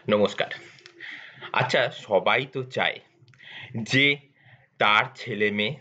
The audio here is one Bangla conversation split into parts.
নমস্কার। আচ্ছা, সবাই তো চায় যে তার ছেলেমেয়ে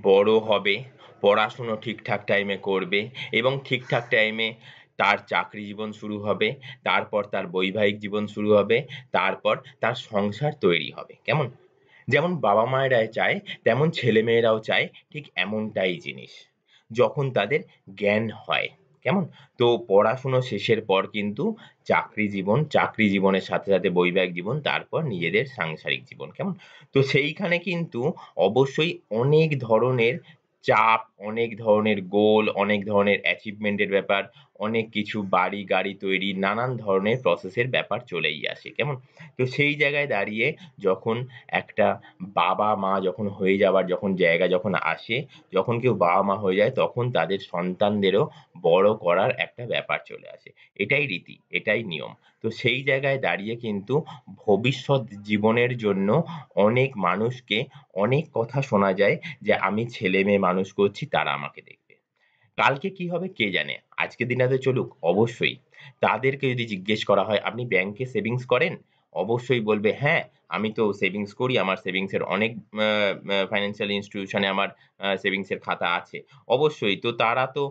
বড় হবে, পড়াশুনো ঠিকঠাক টাইমে করবে এবং ঠিকঠাক টাইমে তার চাকরি জীবন শুরু হবে, তারপর তার বৈবাহিক জীবন শুরু হবে, তারপর তার সংসার তৈরি হবে। কেমন? যেমন বাবা-মায়েরা চায়, তেমন ছেলেমেয়েরাও চায় ঠিক এমনটাই জিনিস। যখন তাদের জ্ঞান হয়। কেমন? তো পড়াশুনো শেষের পর কিন্তু চাকরি জীবনের সাথে বৈবাহিক জীবন, তারপর নিজেদের সাংসারিক জীবন। কেমন? তো সেইখানে কিন্তু অবশ্যই অনেক ধরনের চাপ, অনেক ধরনের গোল, অনেক ধরনের অ্যাচিভমেন্ট এর ব্যাপার, অনেক কিছু বাড়ি, গাড়ি তৈরি, নানান ধরনের প্রসেস এর ব্যাপার চলেই আসে। কেমন? তো সেই জায়গায় দাঁড়িয়ে যখন একটা বাবা-মা যখন হয়ে যাবার জায়গা যখন আসে, যখন কেউ বাবা-মা হয়ে যায় তখন তাদের সন্তানদেরও বড় করার একটা ব্যাপার চলে আসে। এটাই রীতি, এটাই নিয়ম। তো সেই জায়গায় দাঁড়িয়ে কিন্তু ভবিষ্যৎ জীবনের জন্য অনেক মানুষকে অনেক কথা শোনা যায় যে, "আমি ছেলে-মেয়ে মানুষ করছি, তারা আমাকে দেখবে।" কালকে কি হবে কে জানে? আজকের দিনটাতে চলুক? অবশ্যই। তাদেরকে যদি জিজ্ঞেস করা হয়, "আপনি ব্যাংকে সেভিংস করেন?" অবশ্যই বলবে, "হ্যাঁ, আমি তো সেভিংস করি। আমার সেভিংস এর অনেক আ আ ফাইন্যান্সিয়াল ইনস্টিটিউশন এ আমার সেভিংস এর খাতা আছে।" অবশ্যই। তো তারা তো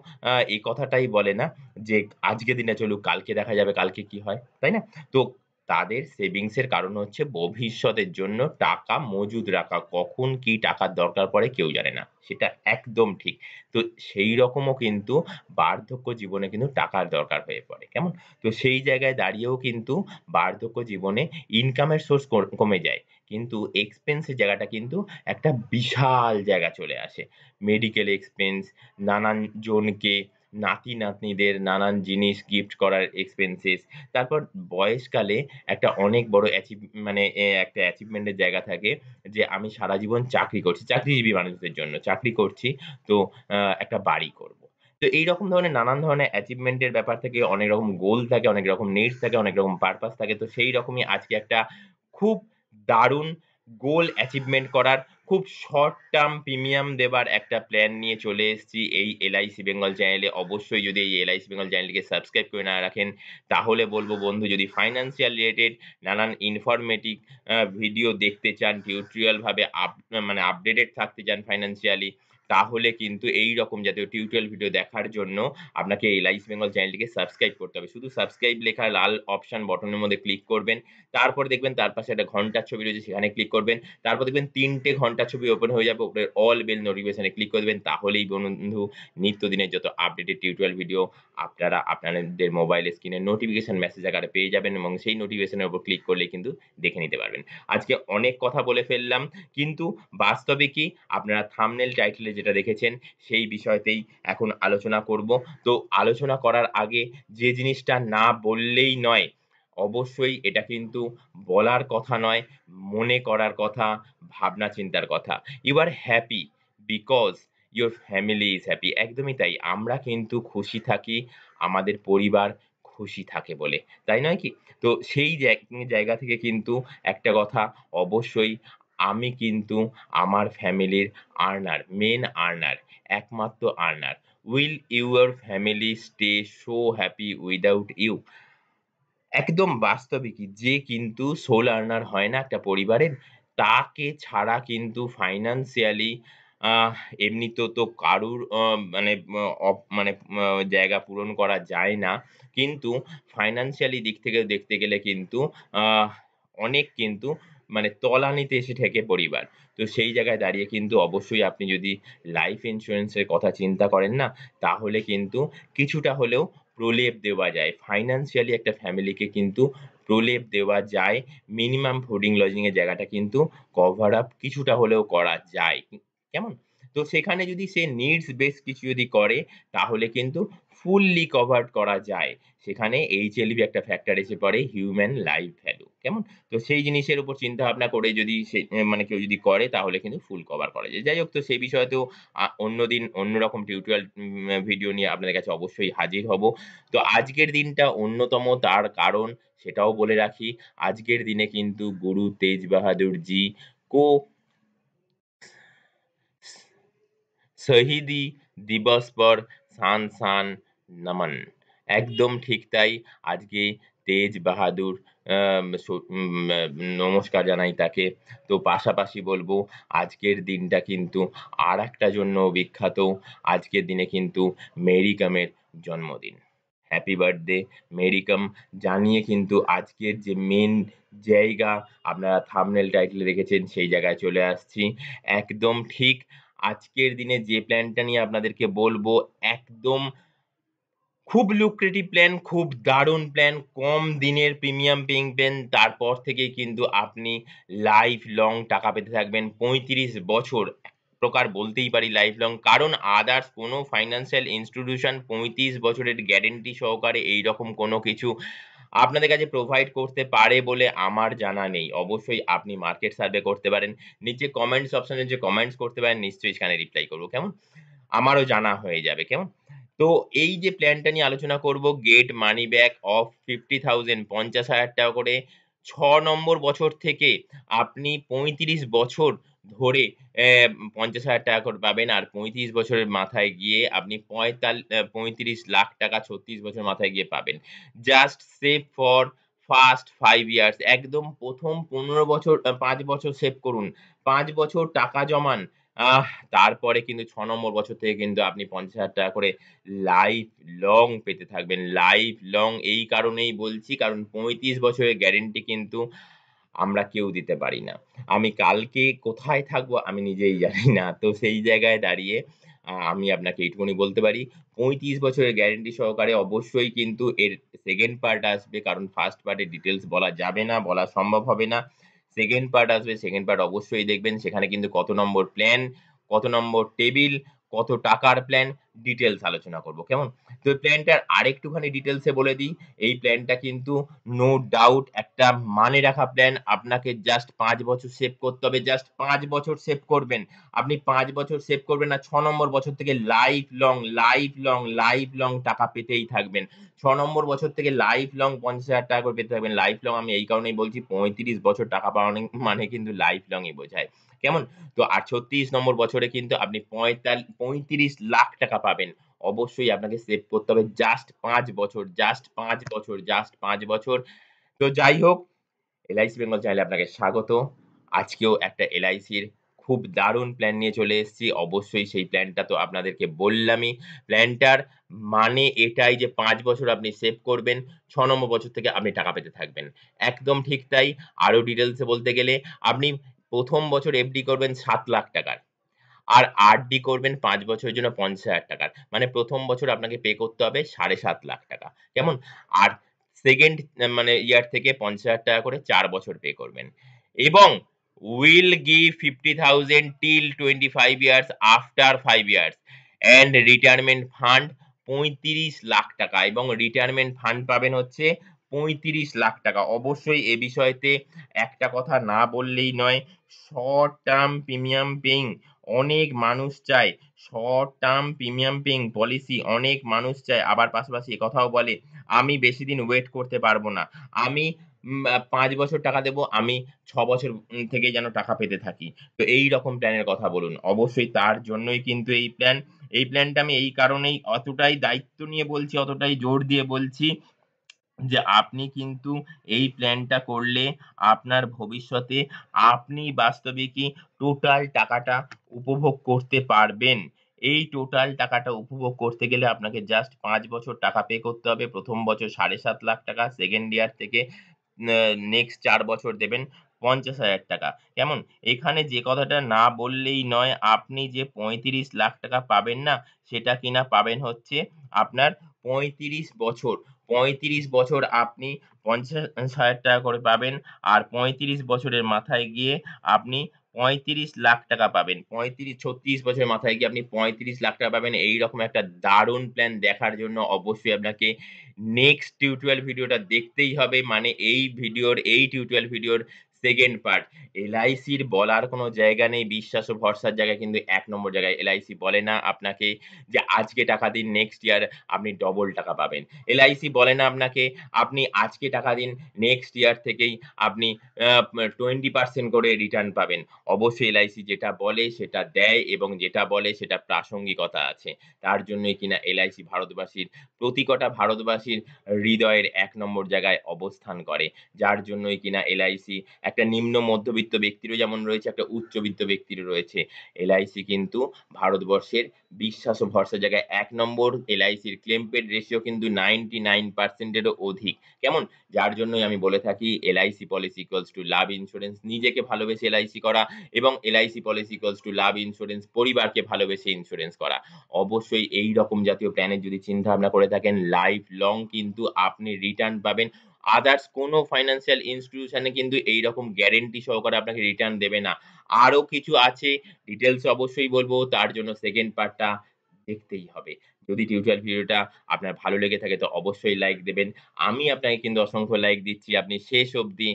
এই কথাটাই বলে না যে, "আজকের দিনটা চলুক, কালকে দেখা যাবে কালকে কি হয়।" তাই না? তো তাদের সেভিংস এর কারণ হচ্ছে ভবিষ্যতের জন্য টাকা মজুদ রাখা। কখন কি টাকার দরকার পড়ে কেউ জানে না। সেটা একদম ঠিক। তো সেই রকমও কিন্তু বার্ধক্য জীবনে কিন্তু টাকার দরকার হয়ে পড়ে। কেমন? তো সেই জায়গায় দাঁড়িয়েও কিন্তু বার্ধক্য জীবনে ইনকামের সোর্স কমে যায়। কিন্তু এক্সপেন্স এর জায়গাটা কিন্তু একটা বিশাল জায়গা চলে আসে। মেডিকেল এক্সপেন্স, নানান জনকে নাতি-নাতনিদের নানান জিনিস গিফট করার এক্সপেন্সেস, তারপর বয়সকালে একটা অনেক বড় একটা অ্যাচিভমেন্ট এর জায়গা থাকে যে আমি সারা জীবন চাকরি করছি। চাকরিজীবী মানুষদের জন্য। চাকরি করছি তো একটা বাড়ি করব। তো এইরকম ধরনের নানান ধরনের অ্যাচিভমেন্ট এর ব্যাপার থেকে অনেক রকম গোল থাকে, অনেক রকম নিডস থাকে, অনেক রকম পারপাস থাকে। তো সেই রকমই আজকে একটা খুব দারুণ গোল অ্যাচিভমেন্ট করার খুব শর্ট টার্ম প্রিমিয়াম দেবার একটা প্ল্যান নিয়ে চলে এসেছি এই এলআইসি বেঙ্গল চ্যানেলে। অবশ্যই যদি এই এলআইসি বেঙ্গল চ্যানেলটিকে সাবস্ক্রাইব করে না রাখেন, তাহলে বলব বন্ধু যদি ফাইন্যান্সিয়াল রিলেটেড নানান ইনফরমেটিভ ভিডিও দেখতে চান, টিউটোরিয়াল ভাবে আপডেটেড থাকতে চান ফাইন্যান্সিয়ালি, তাহলে কিন্তু এইরকম জাতীয় টিউটোরিয়াল ভিডিও দেখার জন্য আপনাকে এলআইসি বেঙ্গল চ্যানেলটিকে সাবস্ক্রাইব করতে হবে। শুধু সাবস্ক্রাইব লেখা লাল অপশন বটনের মধ্যে ক্লিক করবেন। তারপর দেখবেন তার পাশে একটা ঘন্টার ছবি রয়েছে সেখানে ক্লিক করবেন। তারপর দেখবেন ৩ টে ঘন্টার ছবি ওপেন হয়ে যাবে। উপরে অল বেল নোটিফিকেশন এ ক্লিক করে দিবেন। তাহলেই বন্ধু নিত্যদিনের যত আপডেটেড টিউটোরিয়াল ভিডিও আপনারা আপনাদের মোবাইলের স্ক্রিনে নোটিফিকেশন মেসেজ আকারে পেয়ে যাবেন এবং সেই নোটিফিকেশনের উপর ক্লিক করলেই কিন্তু দেখে নিতে পারবেন। আজকে অনেক কথা বলে ফেললাম। কিন্তু বাস্তবে কি আপনারা থাম্বনেল টাইটেলে যেটা দেখেছেন সেই বিষয়তেই এখন আলোচনা করব। তো আলোচনা করার আগে যে জিনিসটা না বললেই নয়, অবশ্যই এটা কিন্তু বলার কথা নয়, মনে করার কথা, ভাবনা চিন্তার কথা। You are happy because your family is happy. একদমই তাই। আমরা কিন্তু খুশি থাকি আমাদের পরিবার খুশি থাকে বলে। তাই নয় কি? তো সেই জায়গা থেকে কিন্তু একটা কথা অবশ্যই আমি কিন্তু আমার ফ্যামিলির মেইন আর্নার, একমাত্র earner. Will your family stay so happy without you? একদম বাস্তবিকই যে কিন্তু সোল আর্নার হয় না একটা পরিবারের, তাকে ছাড়া কিন্তু ফাইন্যান্সিয়ালি আহ এমনিতেও তো কারুর মানে ম অপ মানে ম জায়গা পূরণ করা যায় না। কিন্তু ফাইন্যান্সিয়ালি দিক থেকে দেখতে গেলে কিন্তু আহ অনেক কিন্তু তলানিতে এসে ঠেকে পরিবার। তো সেই জায়গায় দাঁড়িয়ে কিন্তু অবশ্যই আপনি যদি লাইফ ইন্সুরেন্স এর কথা চিন্তা করেন না, তাহলে কিন্তু কিছুটা হলেও প্রলেপ দেওয়া যায়। ফাইন্যান্সিয়ালি একটা ফ্যামিলিকে কিন্তু প্রলেপ দেওয়া যায়। মিনিমাম ফুডিং লজিং এর জায়গাটা কিন্তু কভার আপ কিছুটা হলেও করা যায়। কেমন? তো সেখানে যদি সে নিডস বেস কিছু যদি করে তাহলে কিন্তু ফুললি কভারড করা যায়। সেখানে HLV একটা ফ্যাক্টর এসে পড়ে, হিউম্যান লাইফ ভ্যালু। কেমন? তো সেই জিনিসের উপর চিন্তা ভাবনা করে যদি সে কেউ যদি করে তাহলে কিন্তু ফুল কভার করা যায়। যাই হোক, তো সেই বিষয়তেও অন্যদিন অন্যরকম টিউটোরিয়াল ভিডিও নিয়ে আপনাদের কাছে অবশ্যই হাজির হব। তো আজকের দিনটা অন্যতম, তার কারণ সেটাও বলে রাখি। আজকের দিনে কিন্তু গুরু তেজ বাহাদুর জি को শহীদি দিবস পর শান শান নমন। একদম ঠিক তাই। আজকে তেজ বাহাদুর, নমস্কার জানাই তাকে। তো পাশাপাশি বলবো আজকের দিনটা কিন্তু আর একটা জন্য বিখ্যাত, আজকের দিনে কিন্তু মেরি কমের জন্মদিন। হ্যাপি বার্থডে মেরি কম জানিয়ে কিন্তু আজকের যে মেন জায়গা আপনারা থাম্বনেল টাইটেলে দেখেছেন সেই জায়গায় চলে আসছি। একদম ঠিক আজকের দিনে যে প্ল্যানটা নিয়ে আপনাদেরকে বলবো, একদম খুব লুক্রেটিভ প্ল্যান, খুব দারুণ প্ল্যান, কম দিনের প্রিমিয়াম পেইং প্ল্যান, তারপর থেকেই কিন্তু আপনি লাইফ লং টাকা পেতে থাকবেন ৩৫ বছর। এক প্রকার বলতেই পারি লাইফ লং, কারণ আদার্স কোনো ফাইন্যান্সিয়াল ইনস্টিটিউশন ৩৫ বছরের গ্যারান্টি সহকারে এইরকম কোনো কিছু আপনাদের কাছে প্রোভাইড করতে পারে বলে আমার জানা নেই। অবশ্যই আপনি মার্কেট সার্ভে করতে পারেন। নিচে কমেন্টস অপশনে যে কমেন্টস করতে পারেন, নিশ্চয়ই সেখানে রিপ্লাই করব। কেমন? আমারও জানা হয়ে যাবে। কেমন? তো এই যে প্ল্যানটা নিয়ে আলোচনা করব, গেট মানি ব্যাক অফ 50,000 ৳৫০,০০০ করে ৬ নম্বর বছর থেকে আপনি ৩৫ বছর ধরে ৫০,০০০ করে পাবেন। আর ৩৫ বছরের মাথায় গিয়ে আপনি ৩৫ লাখ টাকা ৩৬ বছর মাথায় গিয়ে পাবেন। Just save for first 5 years. একদম ১ম ১৫ বছর ৫ বছর সেভ করুন। ৫ বছর টাকা জমান। আহ তারপরে কিন্তু ৬ নম্বর বছর থেকে কিন্তু আপনি ৳৫০,০০০ করে লাইফ লং পেতে থাকবেন। লাইফ লং এই কারণেই বলছি, কারণ ৩৫ বছরের গ্যারান্টি কিন্তু আমরা কেউ দিতে পারি না। আমি কালকে কোথায় থাকবো আমি নিজেই জানি না। তো সেই জায়গায় দাঁড়িয়ে আমি আপনাকে এইটুকুনি বলতে পারি, ৩৫ বছরের গ্যারান্টি সহকারে অবশ্যই কিন্তু এর সেকেন্ড পার্ট আসবে, কারণ ফার্স্ট পার্টের ডিটেইলস বলা যাবে না, বলা সম্ভব হবে না। সেকেন্ড পার্ট আসবে, সেকেন্ড পার্ট অবশ্যই দেখবেন। সেখানে কিন্তু কত নম্বর প্ল্যান, কত নম্বর টেবিল, কত টাকার প্ল্যান, ডিটেইলস আলোচনা করব। কেমন? তো প্ল্যানটার আরেকটুখানি ডিটেইলসে বলে দিই। এই প্ল্যানটা কিন্তু নো ডাউট একটা মানে রাখা প্ল্যান। আপনাকে জাস্ট ৫ বছর সেভ করতে হবে। জাস্ট ৫ বছর সেভ করবেন। আপনি ৫ বছর সেভ করবেন আর ৬ নম্বর বছর থেকে life long, life long, life long টাকা পেতেই থাকবেন। ৬ নম্বর বছর থেকে লাইফ লং ৳৫০,০০০ করে পেতে থাকবেন। লাইফ লং আমি এই কারণেই বলছি, ৩৫ বছর টাকা পাওয়া মানে কিন্তু লাইফ লংই বোঝায়। কেমন? তো আর ৩৬ নম্বর বছরে কিন্তু আপনি ৩৫ লাখ টাকা পাবেন। অবশ্যই আপনাকে সেভ করতে হবে জাস্ট ৫ বছর, জাস্ট ৫ বছর, জাস্ট ৫ বছর। তো যাই হোক, এলআইসি বেঙ্গল চ্যানেলে আপনাকে স্বাগত। আজকেও একটা এলআইসির খুব দারুণ প্ল্যান নিয়ে চলে এসেছি। অবশ্যই সেই প্ল্যানটা তো আপনাদেরকে বললামই। প্ল্যানটার মানে এটাই যে ৫ বছর আপনি সেভ করবেন, ৬ নম্বর বছর থেকে আপনি টাকা পেতে থাকবেন। একদম ঠিক তাই। আরো ডিটেইলস এ বলতে গেলে আপনি ১ম বছর এফডি করবেন ৳৭,০০,০০০ র। আর আরডি করবেন ৫ বছরের জন্য ৳৫০,০০০ র। মানে ১ম বছর আপনাকে পে করতে হবে ৳৭,৫০,০০০। কেমন? আর সেকেন্ড মানে ইয়ার থেকে ৳৫০,০০০ করে ৪ বছর পে করবেন। এবং will give 50,000 till 25 years after 5 years and retirement fund ৳৩৫,০০,০০০ এবং রিটায়ারমেন্ট ফান্ড পাবেন হচ্ছে ৳৩৫,০০,০০০। অবশ্যই এ বিষয়তে একটা কথা না বললেই নয়, শর্ট টার্ম প্রিমিয়াম পেইং অনেক মানুষ চায়। Short term premium paying policy অনেক মানুষ চায়। আবার পাশাপাশি একথাও বলে, আমি বেশিদিন ওয়েট করতে পারবো না। আমি ৫ বছর টাকা দেবো, আমি ৬ বছর থেকেই যেন টাকা পেতে থাকি। তো এইরকম প্ল্যানের কথা বলুন। অবশ্যই তার জন্যই কিন্তু এই প্ল্যান। এই প্ল্যানটা আমি এই কারণেই অতটাই দায়িত্ব নিয়ে বলছি, অতটাই জোর দিয়ে বলছি যে আপনি কিন্তু এই প্ল্যানটা করলে আপনার ভবিষ্যতে আপনি বাস্তবিকই টোটাল টাকাটা উপভোগ করতে পারবেন। এই টোটাল টাকাটা উপভোগ করতে গেলে আপনাকে জাস্ট ৫ বছর টাকা পে করতে হবে। ১ম বছর ৳৭,৫০,০০০, সেকেন্ড ইয়ার থেকে নেক্সট ৪ বছর দেবেন ৳৫০,০০০। কেমন? এখানে যে কথাটা না বললেই নয়, আপনি যে ৳৩৫,০০,০০০ পাবেন না, সেটা কিনা পাবেন হচ্ছে আপনার ৩৫ বছর। ৩৫ বছর আপনি ৳৫০,০০০ করে পাবেন। আর ৩৫ বছরের মাথায় গিয়ে আপনি ৳৩৫,০০,০০০ পাবেন। ৩৬ বছরের মাথায় গিয়ে আপনি ৳৩৫,০০,০০০ পাবেন। এইরকম একটা দারুণ প্ল্যান দেখার জন্য অবশ্যই আপনাকে নেক্সট টিউটোরিয়াল ভিডিওটা দেখতেই হবে। মানে এই টিউটোরিয়াল ভিডিওর সেকেন্ড পার্ট, এলআইসির বলার কোনো জায়গা নেই, বিশ্বাস ও ভরসার জায়গায় কিন্তু ১ নম্বর জায়গায়। এলআইসি বলে না আপনাকে যে আজকে টাকা দিন নেক্সট ইয়ার আপনি ডবল টাকা পাবেন। এলআইসি বলে না আপনাকে আপনি আজকে টাকা দিন নেক্সট ইয়ার থেকেই আপনি 20% করে রিটার্ন পাবেন। অবশ্যই এলআইসি যেটা বলে সেটা দেয় এবং যেটা বলে সেটা প্রাসঙ্গিকতা আছে। তার জন্যই কিনা এলআইসি ভারতবাসীর প্রতি কটা ভারতবাসীর হৃদয়ের ১ নম্বর জায়গায় অবস্থান করে। যার জন্যই কিনা এলআইসি একটা নিম্ন মধ্যবিত্ত ব্যক্তিরও যেমন রয়েছে, একটা উচ্চবিত্ত ব্যক্তিরও রয়েছে। এলআইসি কিন্তু ভারতবর্ষের বিশ্বাস ও ভরসার জায়গায় ১ নম্বর। এলআইসির ক্লেম পেড রেশিও কিন্তু 99% এরও অধিক। কেমন? যার জন্যই আমি বলে থাকি LIC policy equals to love insurance. নিজেকে ভালোবেসে এলআইসি করা এবং LIC policy equals to love insurance, পরিবারকে ভালোবেসে ইন্সুরেন্স করা। অবশ্যই এই রকম জাতীয় প্ল্যানের যদি চিন্তাভাবনা করে থাকেন, লাইফ লং কিন্তু আপনি রিটার্ন পাবেন। আদার্স কোনো ফাইন্যান্সিয়াল ইনস্টিটিউশন এ কিন্তু এইরকম গ্যারান্টি সহকারে আপনাকে রিটার্ন দেবে না। আরো কিছু আছে, ডিটেইলস এ অবশ্যই বলব। তার জন্য সেকেন্ড পার্টটা দেখতেই হবে। যদি টিউটোরিয়াল ভিডিওটা আপনার ভালো লেগে থাকে তো অবশ্যই লাইক দেবেন। আমি আপনাকে কিন্তু অসংখ্য লাইক দিচ্ছি। আপনি শেষ অবধি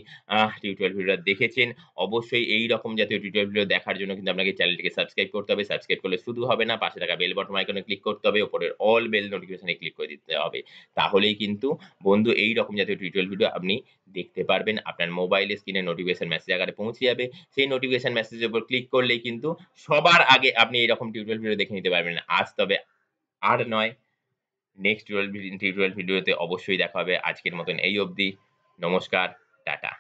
টিউটোরিয়াল ভিডিওটা দেখেছেন। অবশ্যই এইরকম জাতীয় টিউটোরিয়াল ভিডিও দেখার জন্য কিন্তু আপনাকে চ্যানেলটিকে সাবস্ক্রাইব করতে হবে। সাবস্ক্রাইব করলে শুধু হবে না, পাশে থাকা বেল বাটন আইকনে ক্লিক করতে হবে। উপরের অল বেল নোটিফিকেশন এ ক্লিক করে দিতে হবে। তাহলেই কিন্তু বন্ধু এইরকম জাতীয় টিউটোরিয়াল ভিডিও আপনি দেখতে পারবেন। আপনার মোবাইলে স্ক্রিনে নোটিফিকেশন মেসেজ আকারে পৌঁছে যাবে। সেই নোটিফিকেশন মেসেজের উপর ক্লিক করলেই কিন্তু সবার আগে আপনি এরকম টিউটোরিয়াল ভিডিও দেখে নিতে পারবেন। আজ তবে আর নয়, নেক্সট টিউটোরিয়াল ভিডিওতে অবশ্যই দেখা হবে। আজকের মতন এই অবধি। নমস্কার, টাটা।